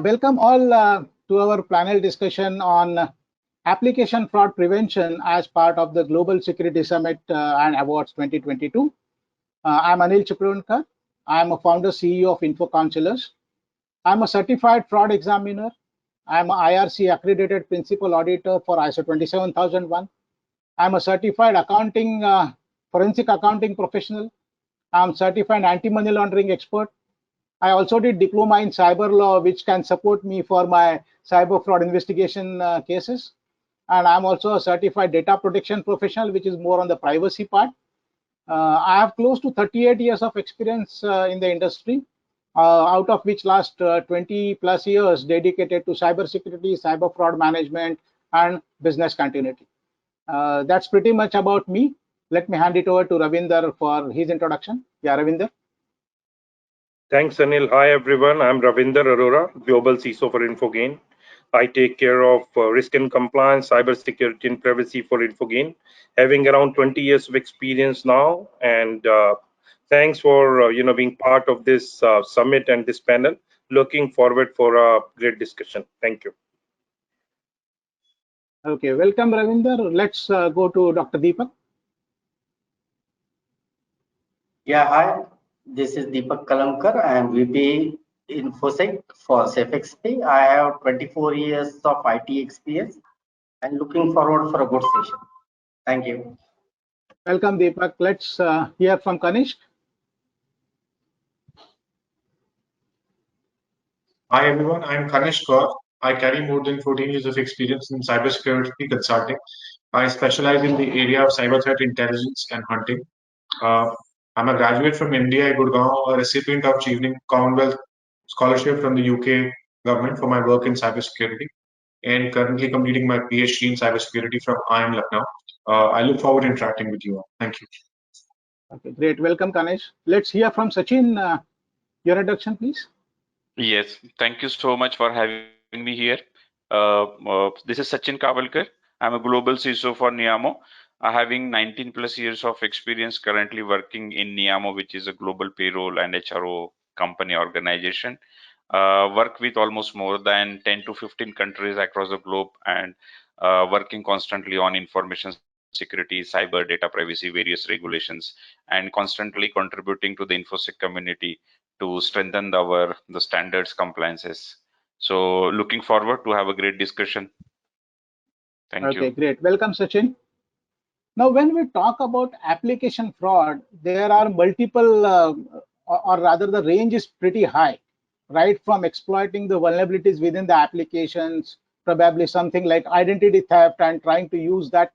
Welcome all to our panel discussion on application fraud prevention as part of the Global Security Summit and Awards 2022. I'm Anil Chipronkar. I'm a founder CEO of Info Counselors. I'm a certified fraud examiner. I'm an IRC accredited principal auditor for ISO 27001. I'm a certified forensic accounting professional. I'm certified anti-money laundering expert. I also did diploma in cyber law, which can support me for my cyber fraud investigation cases. And I'm also a certified data protection professional, which is more on the privacy part. I have close to 38 years of experience in the industry, out of which last 20 plus years dedicated to cybersecurity, cyber fraud management, and business continuity. That's pretty much about me. Let me hand it over to Ravinder for his introduction. Yeah, Ravinder. Thanks, Anil. Hi, everyone. I'm Ravinder Arora, Global CISO for Infogain. I take care of risk and compliance, cybersecurity, and privacy for Infogain, having around 20 years of experience now. And thanks for being part of this summit and this panel. Looking forward for a great discussion. Thank you. Okay, welcome, Ravinder. Let's go to Dr. Deepak. Yeah, hi. This is Deepak Kalamkar. I am VP InfoSec for SafeXP. I have 24 years of IT experience and looking forward for a good session. Thank you. Welcome, Deepak. Let's hear from Kanishk. Hi, everyone. I'm Kanishk Kaur. I carry more than 14 years of experience in cybersecurity consulting. I specialize in the area of cyber threat intelligence and hunting. I'm a graduate from MDI Gurgaon, a recipient of Chevening Commonwealth Scholarship from the UK government for my work in cybersecurity, and currently completing my PhD in cybersecurity from IIM Lucknow. I look forward to interacting with you all. Thank you. Okay, great. Welcome, Kanesh. Let's hear from Sachin. Your introduction, please. Yes, thank you so much for having me here. This is Sachin Kavalkar. I'm a global CISO for Neeyamo. Having 19 plus years of experience currently working in Neeyamo, which is a global payroll and HRO company organization. Work with almost more than 10 to 15 countries across the globe and working constantly on information security, cyber data privacy, various regulations, and constantly contributing to the InfoSec community to strengthen the standards compliances. So looking forward to have a great discussion. Thank you. Okay, great. Welcome, Sachin. Now, when we talk about application fraud, there are multiple, or rather the range is pretty high, right? From exploiting the vulnerabilities within the applications, probably something like identity theft and trying to use that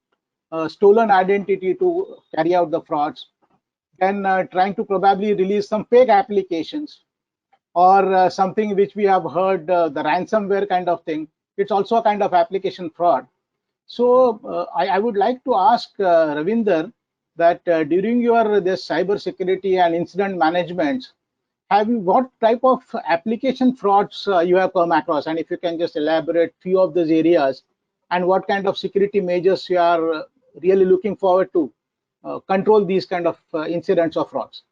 stolen identity to carry out the frauds, then trying to probably release some fake applications, or something which we have heard, the ransomware kind of thing. It's also a kind of application fraud. So I would like to ask Ravinder that during your this cyber security and incident management, what type of application frauds you have come across, and if you can just elaborate few of those areas, and what kind of security measures you are really looking forward to control these kind of incidents or frauds.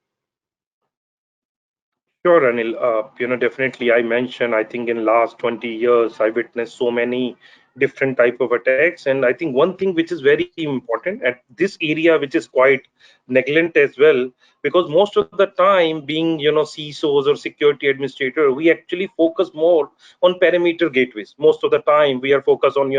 Sure, Anil. Definitely I mentioned, I think in last 20 years, I witnessed so many different type of attacks. And I think one thing which is very important at this area, which is quite negligent as well, because most of the time being, CISOs or security administrator, we actually focus more on perimeter gateways. Most of the time we are focused on,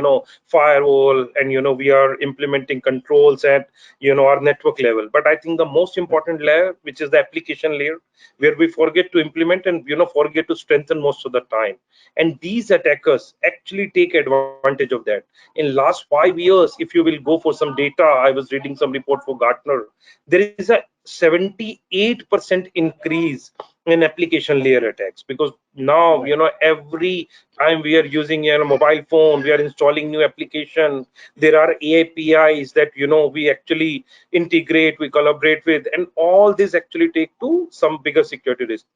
firewall, and, we are implementing controls at, our network level. But I think the most important layer, which is the application layer, where we forget to implement and, forget to strengthen most of the time. And these attackers actually take advantage of that. In last 5 years, if you will go for some data, I was reading some report for Gartner, there is a 78% increase in application layer attacks, because now every time we are using a mobile phone, we are installing new application, there are APIs that we actually integrate, we collaborate with, and all this actually take to some bigger security risk.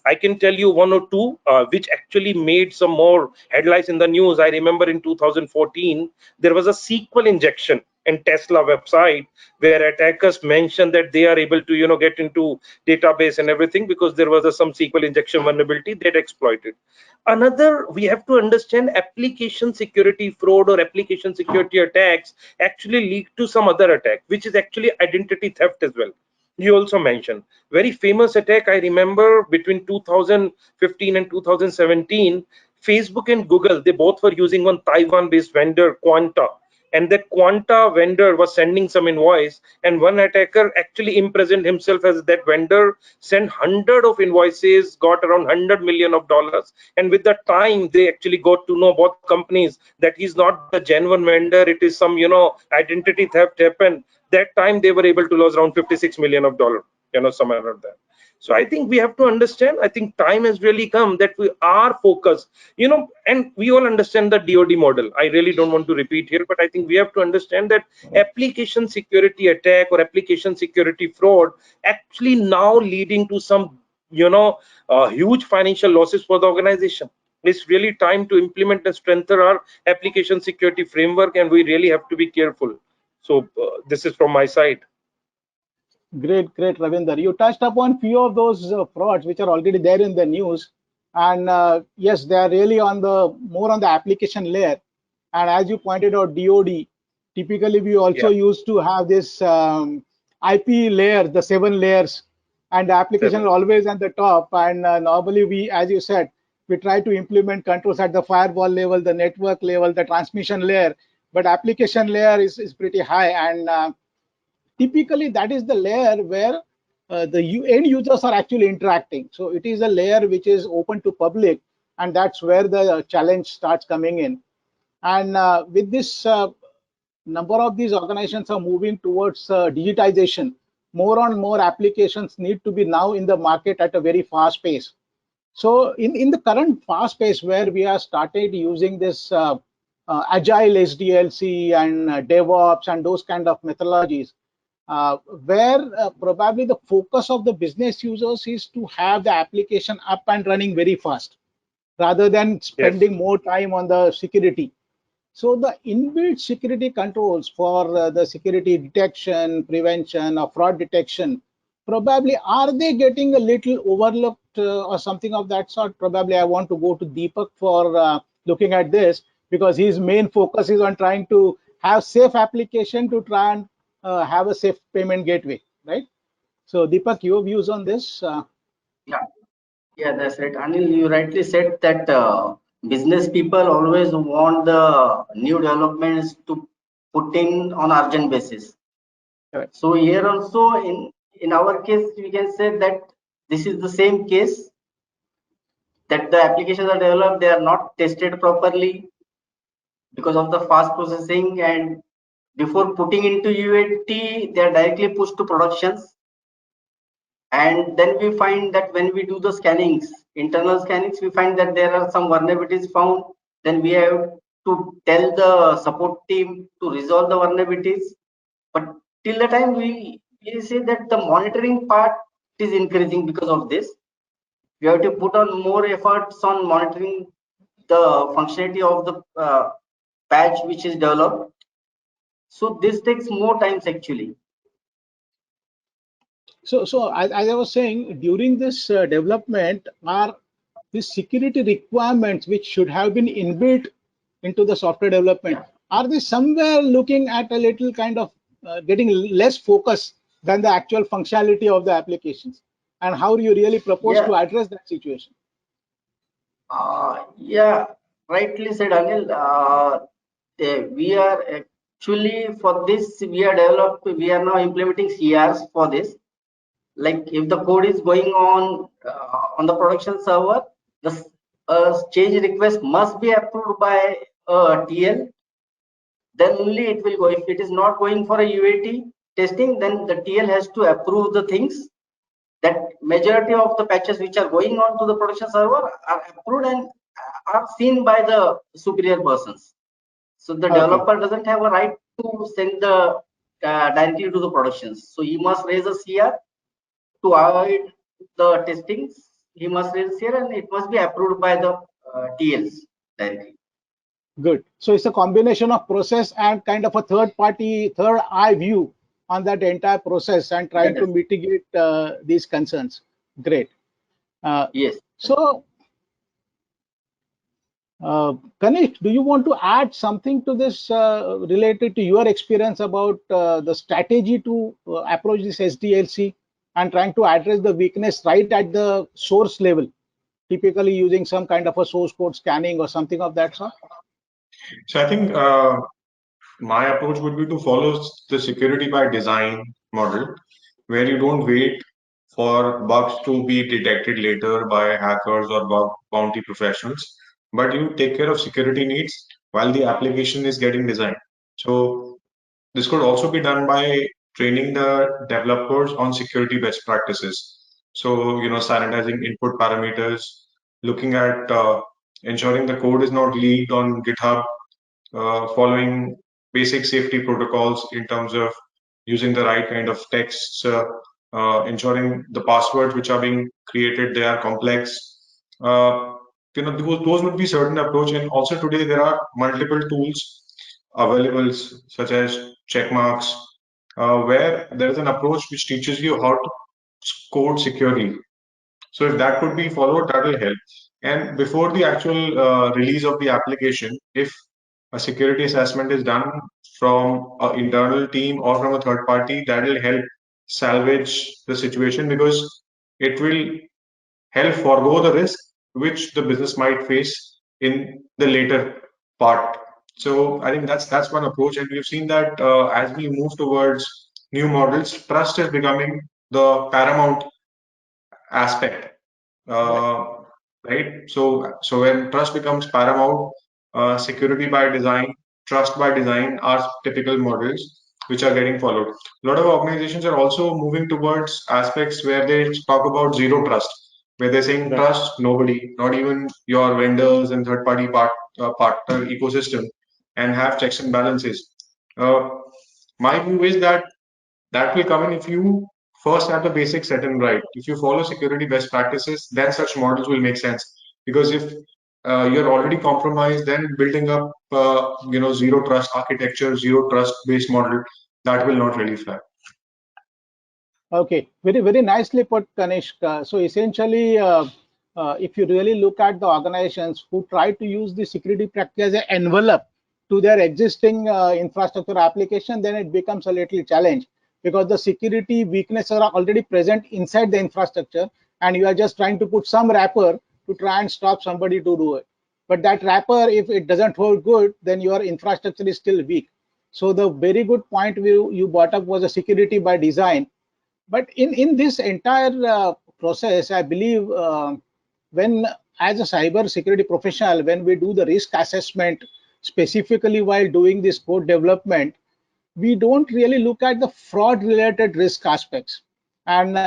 I can tell you one or two which actually made some more headlines in the news. I remember in 2014 there was a SQL injection and Tesla website, where attackers mentioned that they are able to get into database and everything because there was some SQL injection vulnerability that exploited. Another, we have to understand, application security fraud or application security attacks actually lead to some other attack, which is actually identity theft as well. You also mentioned very famous attack, I remember, between 2015 and 2017. Facebook and Google, they both were using one Taiwan based vendor, Quanta, and that Quanta vendor was sending some invoice, and one attacker actually imprisoned himself as that vendor, sent hundred of invoices, got around $100 million, and with the time they actually got to know, both companies, that he's not the genuine vendor, it is some identity theft happened. That time they were able to lose around $56 million, somewhere around that. So I think we have to understand, I think time has really come that we are focused, and we all understand the DoD model. I really don't want to repeat here, but I think we have to understand that application security attack or application security fraud actually now leading to some, huge financial losses for the organization. It's really time to implement and strengthen our application security framework, and we really have to be careful. So this is from my side. Great, great, Ravinder. You touched upon few of those frauds which are already there in the news, and yes, they are really on the more on the application layer. And as you pointed out, DoD, typically we also used to have this IP layer, the 7 layers, and the application is always at the top. And normally we, as you said, we try to implement controls at the firewall level, the network level, the transmission layer, but application layer is pretty high. And typically that is the layer where the end users are actually interacting. So it is a layer which is open to public, and that's where the challenge starts coming in. And with this, number of these organizations are moving towards digitization. More and more applications need to be now in the market at a very fast pace. So in the current fast pace where we have started using this agile SDLC and DevOps and those kind of methodologies, where probably the focus of the business users is to have the application up and running very fast rather than spending more time on the security. So the inbuilt security controls for the security detection, prevention, or fraud detection, probably are they getting a little overlooked or something of that sort? Probably I want to go to Deepak for looking at this, because his main focus is on trying to have safe application to try and have a safe payment gateway, right? So Deepak, your views on this? Yeah, that's right. Anil, you rightly said that business people always want the new developments to put in on urgent basis. Right. So here also in our case, we can say that this is the same case, that the applications are developed, they are not tested properly because of the fast processing, and before putting into UAT, they are directly pushed to productions. And then we find that when we do the scannings, internal scannings, we find that there are some vulnerabilities found. Then we have to tell the support team to resolve the vulnerabilities. But till the time we say that the monitoring part is increasing because of this. We have to put on more efforts on monitoring the functionality of the patch which is developed. So this takes more times actually. So as I was saying, during this development, are the security requirements which should have been inbuilt into the software development, are they somewhere looking at a little kind of getting less focus than the actual functionality of the applications? And how do you really propose to address that situation? Yeah, rightly said, Anil. We are actually for this, we are now implementing CRs for this. Like if the code is going on the production server, the change request must be approved by TL. Then only it will go. If it is not going for a UAT testing, then the TL has to approve the things. That majority of the patches which are going on to the production server are approved and are seen by the superior persons. So the developer doesn't have a right to send the directly to the productions. So he must raise a CR to avoid the testings. He must raise a CR and it must be approved by the TLs directly. Good. So it's a combination of process and kind of a third eye view on that entire process and trying to mitigate these concerns. Great. Yes. So, Kanish, do you want to add something to this related to your experience about the strategy to approach this SDLC and trying to address the weakness right at the source level, typically using some kind of a source code scanning or something of that sort? So I think my approach would be to follow the security by design model, where you don't wait for bugs to be detected later by hackers or bug bounty professionals, but you take care of security needs while the application is getting designed. So this could also be done by training the developers on security best practices. So, sanitizing input parameters, looking at ensuring the code is not leaked on GitHub, following basic safety protocols in terms of using the right kind of texts, ensuring the passwords which are being created, they are complex. Those would be certain approach. And also today there are multiple tools available, such as checkmarks, where there is an approach which teaches you how to code securely. So if that could be followed, that will help. And before the actual release of the application, if a security assessment is done from an internal team or from a third party, that will help salvage the situation, because it will help forego the risk which the business might face in the later part. So I think that's one approach, and we've seen that as we move towards new models, trust is becoming the paramount aspect, right? So when trust becomes paramount, security by design, trust by design are typical models which are getting followed. A lot of organizations are also moving towards aspects where they talk about zero trust, where they're saying trust nobody, not even your vendors and third-party partner ecosystem, and have checks and balances. My view is that that will come in if you first have the basics set in right. If you follow security best practices, then such models will make sense. Because if you're already compromised, then building up, zero trust architecture, zero trust based model, that will not really fly. Okay, very, very nicely put, Kanishk. So essentially, if you really look at the organizations who try to use the security practice as an envelope to their existing infrastructure application, then it becomes a little challenge, because the security weaknesses are already present inside the infrastructure, and you are just trying to put some wrapper to try and stop somebody to do it. But that wrapper, if it doesn't hold good, then your infrastructure is still weak. So the very good point you brought up was a security by design. But in this entire process, I believe when, as a cyber security professional, when we do the risk assessment, specifically while doing this code development, we don't really look at the fraud related risk aspects. And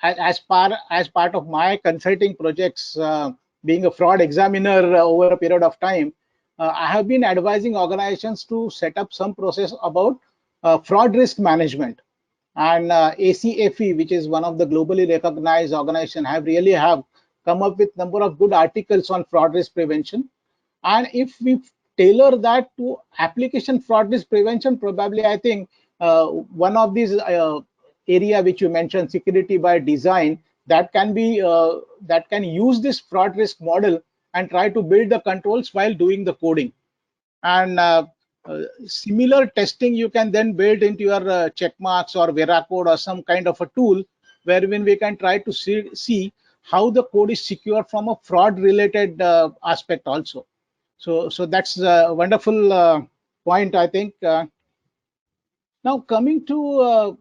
as part of my consulting projects, being a fraud examiner over a period of time, I have been advising organizations to set up some process about fraud risk management. And ACFE, which is one of the globally recognized organizations, have come up with number of good articles on fraud risk prevention. And if we tailor that to application fraud risk prevention, probably I think one of these area which you mentioned, security by design, that can use this fraud risk model and try to build the controls while doing the coding. And similar testing you can then build into your checkmarks or Veracode or some kind of a tool, wherein we can try to see how the code is secure from a fraud related aspect also. So that's a wonderful point, I think. Now coming to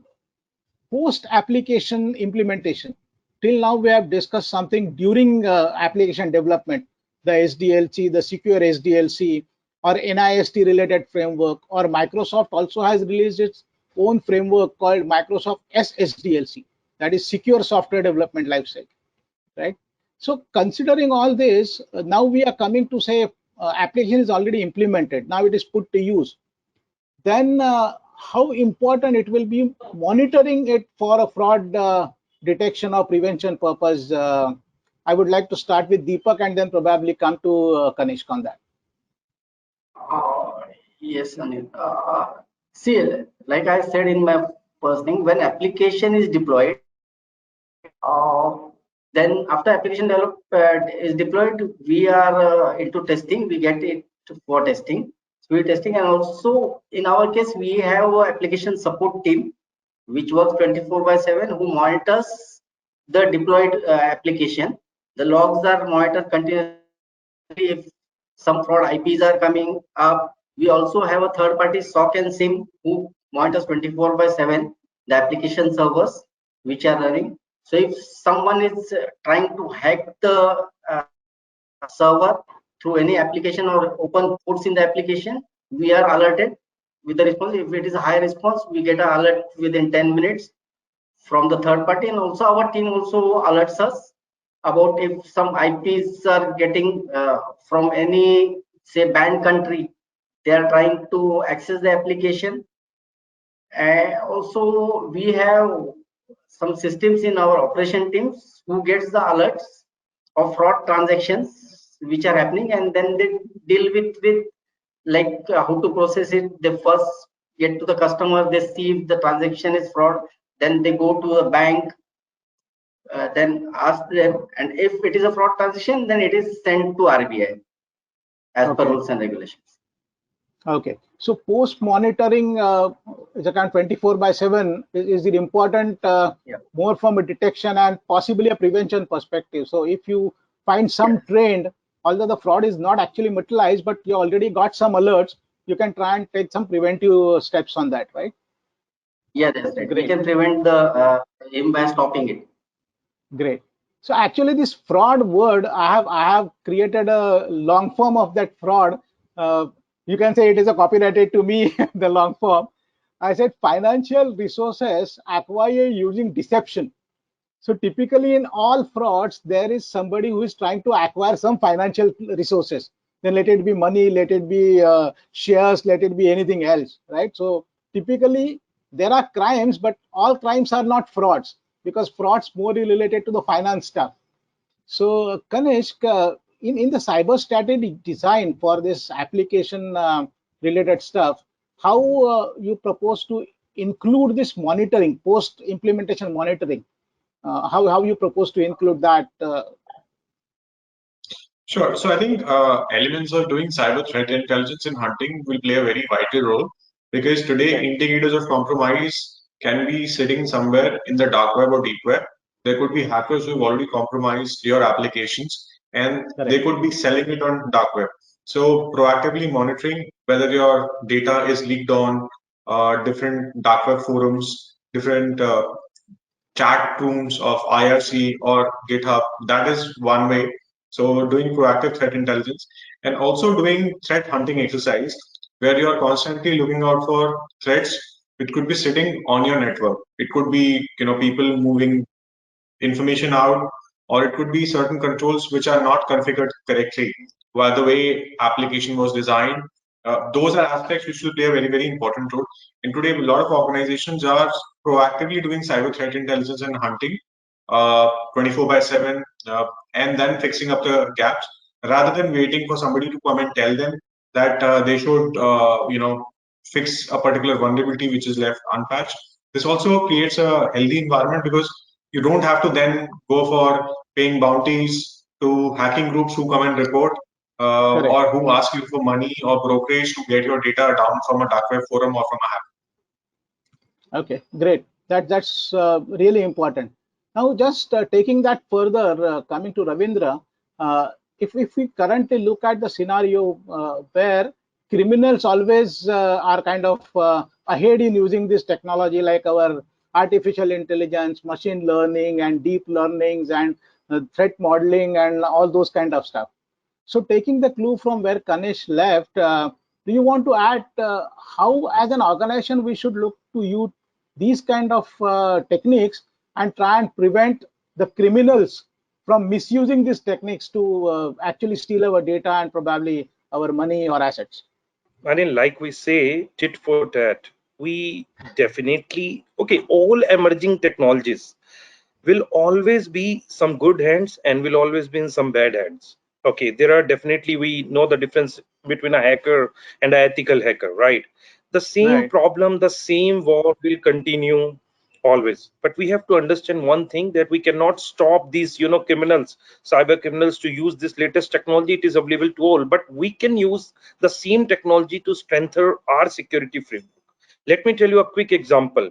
post application implementation. Till now we have discussed something during application development, the SDLC, the secure SDLC, or NIST related framework, or Microsoft also has released its own framework called Microsoft SSDLC, that is Secure Software Development Lifecycle, right? So considering all this, now we are coming to say application is already implemented, now it is put to use. Then how important it will be monitoring it for a fraud detection or prevention purpose. I would like to start with Deepak and then probably come to Kanishk on that. Yes, Anil. See, like I said in my first thing, when application is deployed, then after application is deployed, we are into testing. We get it for testing. So we're testing, and also in our case, we have a application support team which works 24/7 who monitors the deployed application. The logs are monitored continuously. If some fraud IPs are coming up, we also have a third party SOC and SIM who monitors 24/7 the application servers which are running. So if someone is trying to hack the server through any application or open ports in the application, we are alerted with the response. If it is a high response, we get an alert within 10 minutes from the third party, and also our team also alerts us about if some IPs are getting from any, say, banned country, they are trying to access the application. And also we have some systems in our operation teams who gets the alerts of fraud transactions which are happening, and then they deal with like how to process it. They first get to the customer, they see if the transaction is fraud, then they go to the bank, then ask them, and if it is a fraud transaction, then it is sent to RBI as per rules and regulations. Okay, so post monitoring is a kind of 24/7 is it important more from a detection and possibly a prevention perspective. So if you find some trend, although the fraud is not actually materialized, but you already got some alerts, you can try and take some preventive steps on that, right? Yeah, that's right. Great. We can prevent the aim by stopping it. Great. So actually, this fraud word, I have created a long form of that fraud. You can say it is a copyrighted to me, the long form. I said financial resources acquired using deception. So typically in all frauds, there is somebody who is trying to acquire some financial resources. Then let it be money, let it be shares, let it be anything else, right? So typically there are crimes, but all crimes are not frauds, because frauds more related to the finance stuff. So Kanishk, in the cyber strategy design for this application related stuff, how you propose to include this monitoring, post implementation monitoring? How you propose to include that? Sure. So I think elements of doing cyber threat intelligence and hunting will play a very vital role, because today indicators of compromise can be sitting somewhere in the dark web or deep web. There could be hackers who have already compromised your applications, and they could be selling it on dark web. So proactively monitoring whether your data is leaked on different dark web forums, different chat rooms of IRC or GitHub, that is one way. So doing proactive threat intelligence, and also doing threat hunting exercise where you are constantly looking out for threats which could be sitting on your network. It could be, people moving information out, or it could be certain controls which are not configured correctly while the way application was designed. Those are aspects which will play a very, very important role. And today, a lot of organizations are proactively doing cyber threat intelligence and hunting 24/7, and then fixing up the gaps rather than waiting for somebody to come and tell them that they should, fix a particular vulnerability which is left unpatched. This also creates a healthy environment, because you don't have to then go for paying bounties to hacking groups who come and report or who ask you for money or brokerage to get your data down from a dark web forum or from a hacker. Okay, great. That's really important. Now, just taking that further, coming to Ravindra, if we currently look at the scenario where criminals always are kind of ahead in using this technology, like our artificial intelligence, machine learning, and deep learnings, and threat modeling, and all those kind of stuff. So taking the clue from where Kanish left, do you want to add how as an organization we should look to use these kind of techniques and try and prevent the criminals from misusing these techniques to actually steal our data and probably our money or assets? I mean, like we say, tit for tat. We definitely, okay, all emerging technologies will always be some good hands and will always be in some bad hands. Okay, there are definitely, we know the difference between a hacker and an ethical hacker, right? The same Right. problem, the same war will continue always. But we have to understand one thing, that we cannot stop these, criminals, cyber criminals, to use this latest technology. It is available to all, but we can use the same technology to strengthen our security framework. Let me tell you a quick example.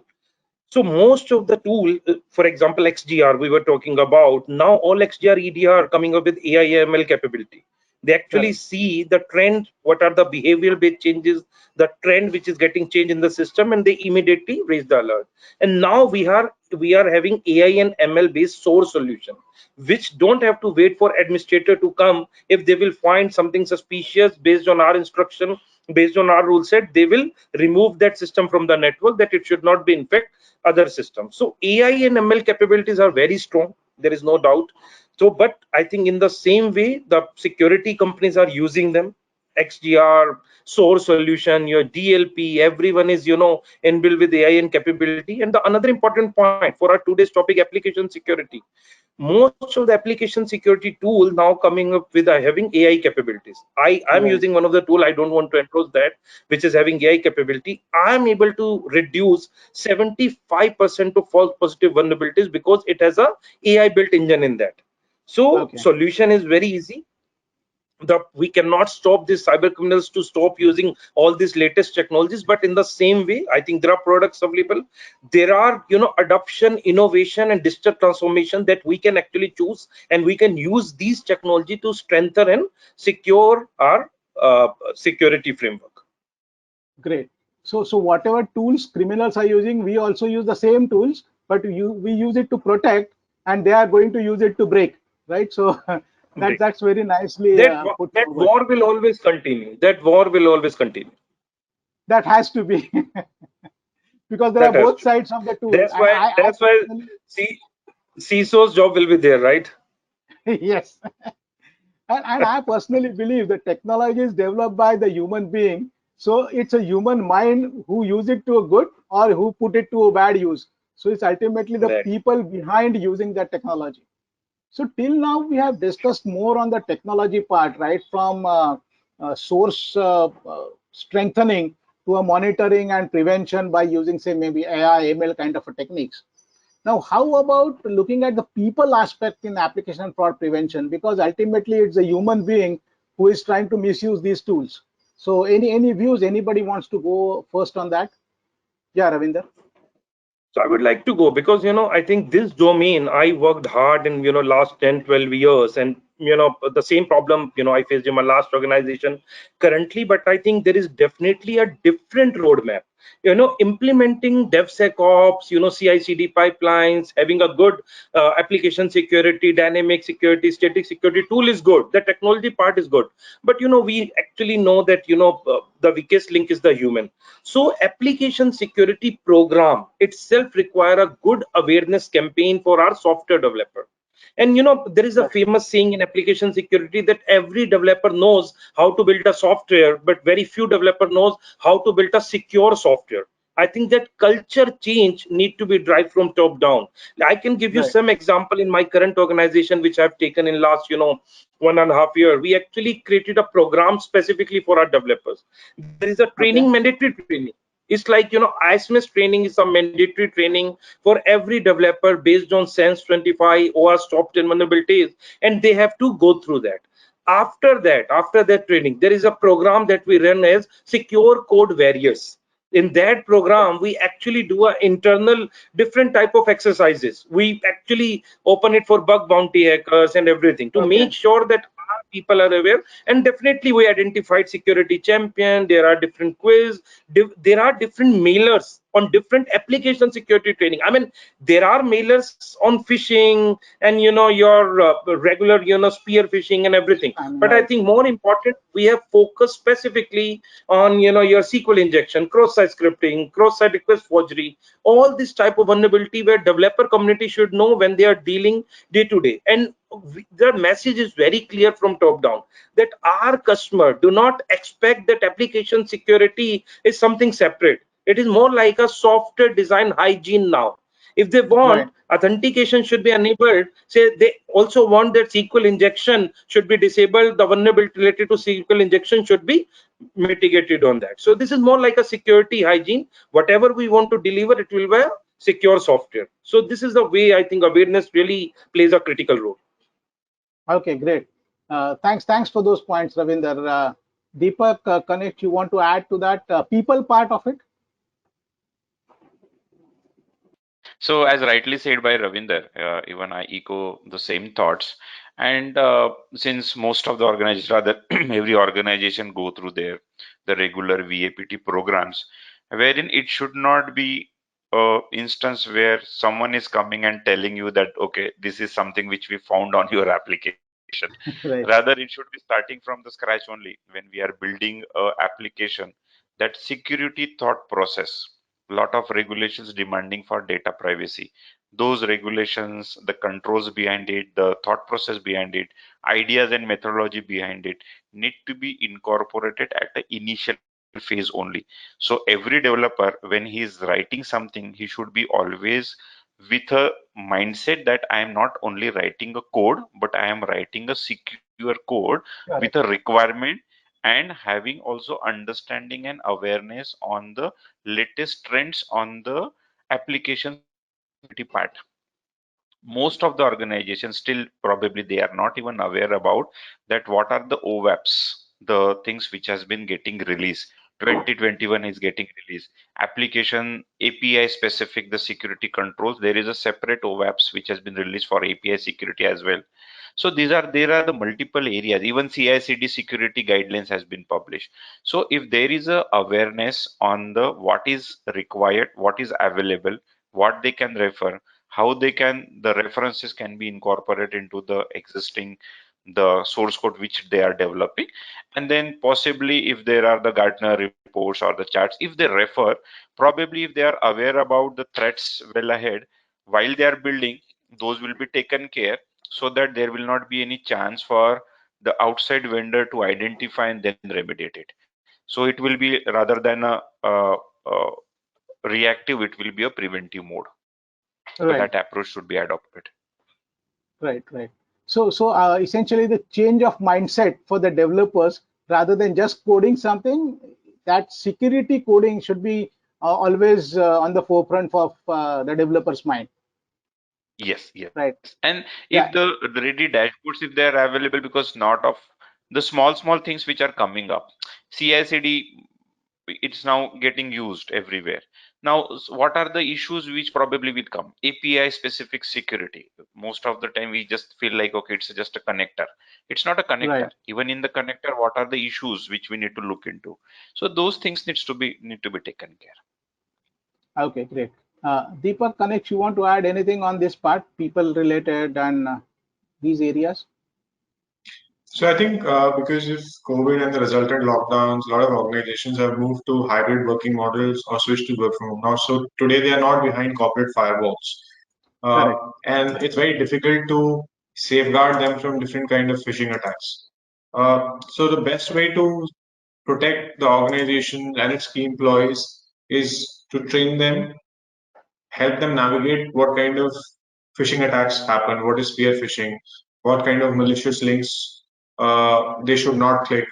So most of the tool, for example, XDR we were talking about, now all XDR EDR coming up with AI ML capability. They actually Correct. see the trend, what are the behavioral based changes, the trend which is getting changed in the system, and they immediately raise the alert. And now we are having AI and ML based source solution, which don't have to wait for administrator to come. If they will find something suspicious based on our instruction, based on our rule set, they will remove that system from the network, that it should not be infect other systems. So AI and ML capabilities are very strong, there is no doubt. So, but I think in the same way, the security companies are using them. XDR, source solution, your DLP, everyone is, inbuilt with AI and capability. And the another important point for our today's topic, application security. Most of the application security tool now coming up with having AI capabilities. I'm Right. using one of the tool, I don't want to endorse that, which is having AI capability. I'm able to reduce 75% of false positive vulnerabilities because it has a AI built engine in that. So Okay. solution is very easy. We cannot stop these cyber criminals to stop using all these latest technologies, but in the same way, I think there are products available. There are, adoption, innovation, and digital transformation that we can actually choose, and we can use these technology to strengthen and secure our security framework. Great. So whatever tools criminals are using, we also use the same tools, but we use it to protect, and they are going to use it to break, right? So Great. that's very nicely that put that forward. war will always continue. That war will always continue. That has to be because there are That has both to be. sides of the tool, That's and why I that's why personally, see CISO's job will be there, right? yes, and I personally believe that technology is developed by the human being. So it's a human mind who use it to a good or who put it to a bad use. So it's ultimately the Correct. people behind using that technology. So till now we have discussed more on the technology part, right? From source strengthening to a monitoring and prevention by using, say, maybe AI, ML kind of a techniques. Now, how about looking at the people aspect in application fraud prevention? Because ultimately it's a human being who is trying to misuse these tools. So any views, anybody wants to go first on that? Yeah, Ravinder. So I would like to go because, I think this domain I worked hard in, last 10, 12 years, and, the same problem, I faced in my last organization currently, but I think there is definitely a different roadmap. Implementing DevSecOps, CI/CD pipelines, having a good application security, dynamic security, static security tool is good. The technology part is good, but we actually know that the weakest link is the human. So application security program itself require a good awareness campaign for our software developer. And there is a Right. famous saying in application security that every developer knows how to build a software, but very few developer knows how to build a secure software. I think that culture change need to be driven from top down. I can give you Right. some example in my current organization, which I've taken in last, 1.5 year. We actually created a program specifically for our developers. There is a Okay. training, mandatory training. It's like, ISMS training is a mandatory training for every developer based on Sense 25 OWASP top 10 vulnerabilities, and they have to go through that. After that training, there is a program that we run as Secure Code Warriors. In that program, we actually do a internal different type of exercises. We actually open it for bug bounty hackers and everything to Okay. make sure that our people are aware. And definitely we identified security champion. There are different quiz. There are different mailers on different application security training. I mean, there are mailers on phishing and your regular spear phishing and everything. I'm But I right. think more important, we have focused specifically on your SQL injection, cross-site scripting, cross-site request forgery, all this type of vulnerability where developer community should know when they are dealing day to day. And the message is very clear from top down that our customer do not expect that application security is something separate. It is more like a software design hygiene now. If they want Right. authentication should be enabled, say they also want that SQL injection should be disabled, the vulnerability related to SQL injection should be mitigated on that. So this is more like a security hygiene. Whatever we want to deliver, it will be a secure software. So this is the way I think awareness really plays a critical role. Okay, great. Thanks for those points, Ravinder. Deepak, Connect, you want to add to that people part of it? So, as rightly said by Ravinder, even I echo the same thoughts. And since most of the organizations, rather every organization go through the regular VAPT programs, wherein it should not be a instance where someone is coming and telling you that, okay, this is something which we found on your application. Right. Rather, it should be starting from the scratch only when we are building a application. That security thought process, lot of regulations demanding for data privacy. Those regulations, the controls behind it, the thought process behind it, ideas and methodology behind it need to be incorporated at the initial phase only. So every developer, when he is writing something, he should be always with a mindset that I am not only writing a code, but I am writing a secure code with Correct. a requirement, and having also understanding and awareness on the latest trends on the application security part. Most of the organizations still probably they are not even aware about that what are the OWASP, the things which has been getting released. 2021 is getting released. Application API specific the security controls. There is a separate OWASP which has been released for API security as well. So there are the multiple areas. Even CI/CD security guidelines has been published. So if there is a awareness on the what is required, what is available, what they can refer, how they can the references can be incorporated into the existing the source code which they are developing, and then possibly if there are the Gartner reports or the charts, if they refer, probably if they are aware about the threats well ahead while they are building, those will be taken care, so that there will not be any chance for the outside vendor to identify and then remediate it. So it will be rather than a reactive, it will be a preventive mode. So Right. that approach should be adopted. Right. So essentially, the change of mindset for the developers, rather than just coding something, that security coding should be always on the forefront of the developer's mind. Yes. Right. And Yeah. if the ready dashboards, if they are available, because not of the small things which are coming up, CI/CD, it's now getting used everywhere. Now, what are the issues which probably will come? API specific security. Most of the time, we just feel like, okay, it's just a connector. It's not a Right. connector. Even in the connector, what are the issues which we need to look into? So those things need to be taken care. Okay. Great. Deepak, Connect, you want to add anything on this part, people related and these areas? So I think because of COVID and the resultant lockdowns, a lot of organizations have moved to hybrid working models or switched to work from home now. So today they are not behind corporate firewalls, uh, Correct. and it's very difficult to safeguard them from different kind of phishing attacks. So the best way to protect the organization and its key employees is to train them, help them navigate what kind of phishing attacks happen, what is spear phishing, what kind of malicious links they should not click.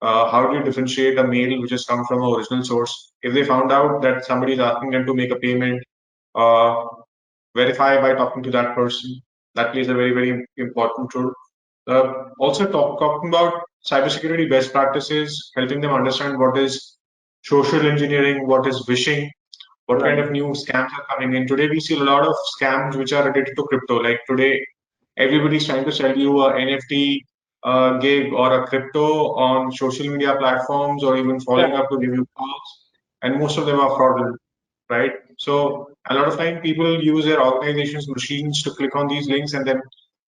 How do you differentiate a mail which has come from an original source? If they found out that somebody is asking them to make a payment, uh, verify by talking to that person. That plays a very important role. Also talking about cybersecurity best practices, helping them understand what is social engineering, what is phishing, what kind Right. of new scams are coming in. Today we see a lot of scams which are related to crypto. Like today, everybody's trying to sell you a NFT gig or a crypto on social media platforms or even following Correct. up to give you calls, and most of them are fraudulent, right? So a lot of time people use their organization's machines to click on these links and then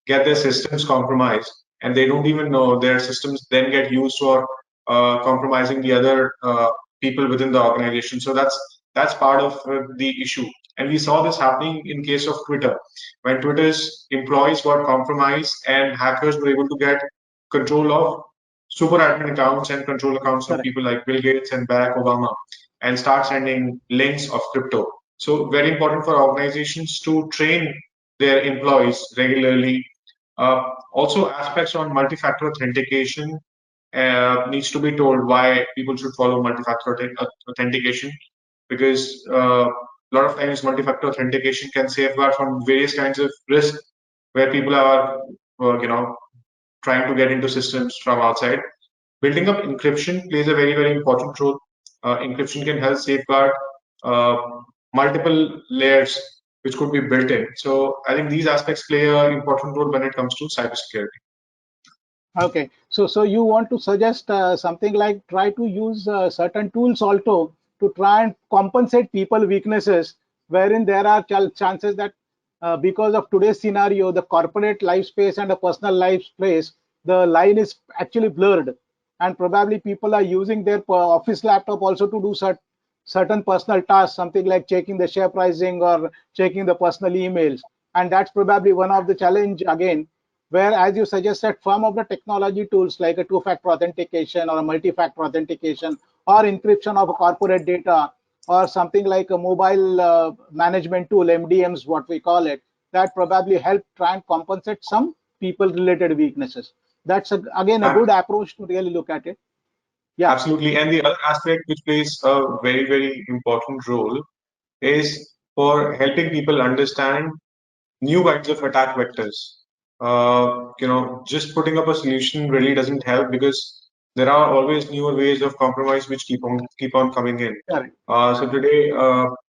get their systems compromised, and they don't even know their systems then get used for compromising the other people within the organization. So that's part of the issue, and we saw this happening in case of Twitter when Twitter's employees got compromised and hackers were able to get control of super admin accounts and control accounts of Correct. people like Bill Gates and Barack Obama and start sending links of crypto. So very important for organizations to train their employees regularly. Also, aspects on multi-factor authentication needs to be told why people should follow multi-factor authentication, because a lot of times multi-factor authentication can safeguard from various kinds of risk where people are, trying to get into systems from outside. Building up encryption plays a very, very important role. Encryption can help safeguard uh, multiple layers which could be built in. So I think these aspects play an important role when it comes to cybersecurity. Okay, so you want to suggest something like try to use certain tools also to try and compensate people weaknesses, wherein there are chances that because of today's scenario, the corporate life space and the personal life space, the line is actually blurred, and probably people are using their office laptop also to do certain personal tasks, something like checking the share pricing or checking the personal emails, and that's probably one of the challenge again, where, as you suggested, some of the technology tools like a two-factor authentication or a multi-factor authentication or encryption of corporate data or something like a mobile management tool, MDMs, what we call it, that probably help try and compensate some people-related weaknesses. That's again a good approach to really look at it. Yeah. Absolutely. And the other aspect which plays a very, very important role is for helping people understand new kinds of attack vectors. Just putting up a solution really doesn't help, because there are always newer ways of compromise which keep on coming in. Correct. So today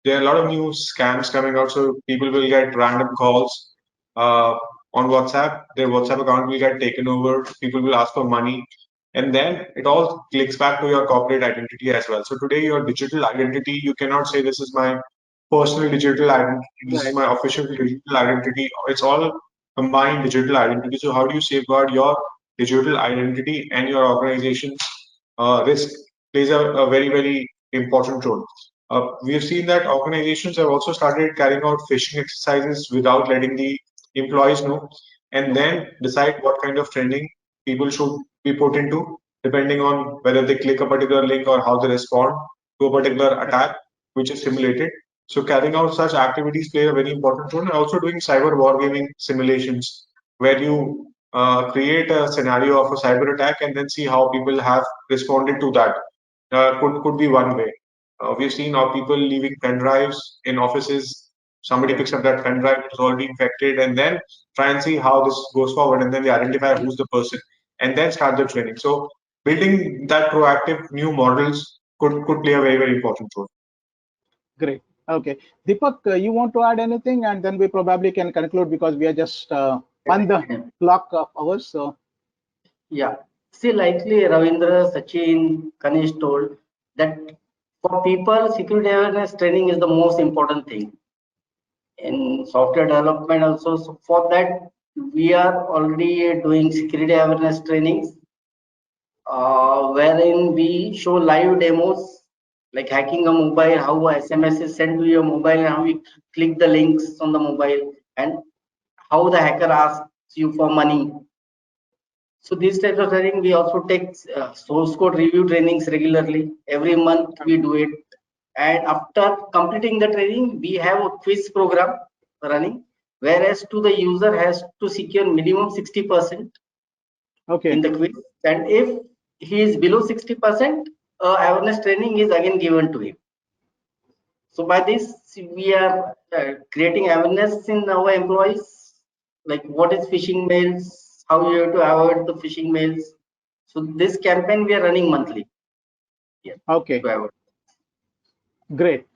there are a lot of new scams coming out. So people will get random calls on WhatsApp. Their WhatsApp account will get taken over. People will ask for money, and then it all clicks back to your corporate identity as well. So today your digital identity, you cannot say this is my personal digital identity, this is my official digital identity. It's all combined digital identity. So how do you safeguard your digital identity and your organization's risk plays a very, very important role. We have seen that organizations have also started carrying out phishing exercises without letting the employees know, and then decide what kind of training people should be put into, depending on whether they click a particular link or how they respond to a particular attack which is simulated. So carrying out such activities play a very important role, and also doing cyber wargaming simulations where you create a scenario of a cyber attack and then see how people have responded to that. Could be one way. We've seen how people leaving pen drives in offices. Somebody picks up that pen drive, it's already infected, and then try and see how this goes forward, and then they identify who's the person, and then start the training. So building that proactive new models could play a very, very important role. Great. Okay. Deepak, you want to add anything? And then we probably can conclude because we are just on the clock of hours. So, yeah. See, likely Ravindra, Sachin, Kanish told that for people, security awareness training is the most important thing. In software development also, so for that, we are already doing security awareness trainings, wherein we show live demos like hacking a mobile, how a SMS is sent to your mobile, and how you click the links on the mobile, and how the hacker asks you for money. So these types of training, we also take source code review trainings regularly. Every month we do it, and after completing the training, we have a quiz program running, whereas to the user has to secure minimum 60% okay. in the quiz, and if he is below 60%, awareness training is again given to him. So by this, we are creating awareness in our employees, like what is phishing mails, how you have to avoid the phishing mails. So this campaign we are running monthly. Yeah. Okay. Great.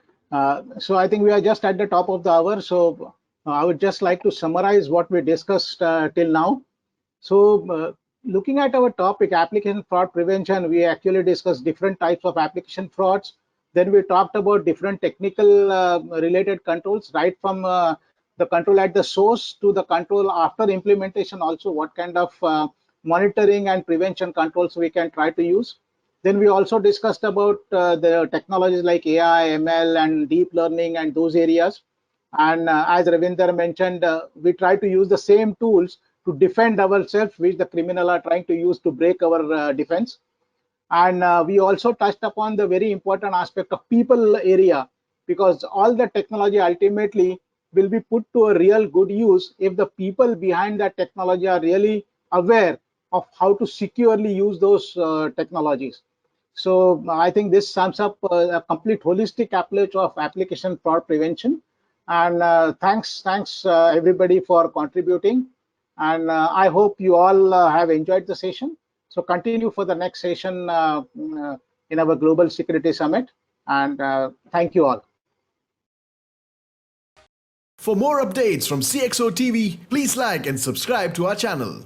So I think we are just at the top of the hour. So I would just like to summarize what we discussed till now. So looking at our topic, application fraud prevention, we actually discussed different types of application frauds. Then we talked about different technical related controls, right from the control at the source to the control after implementation. Also, what kind of monitoring and prevention controls we can try to use. Then we also discussed about the technologies like AI, ML, and deep learning and those areas. And as Ravinder mentioned, we try to use the same tools to defend ourselves, which the criminal are trying to use to break our defense. And we also touched upon the very important aspect of people area, because all the technology ultimately will be put to a real good use if the people behind that technology are really aware of how to securely use those technologies. So I think this sums up a complete holistic approach of application fraud prevention. And thanks everybody for contributing. And I hope you all have enjoyed the session. So continue for the next session in our Global Security Summit. And thank you all. For more updates from CXO TV, please like and subscribe to our channel.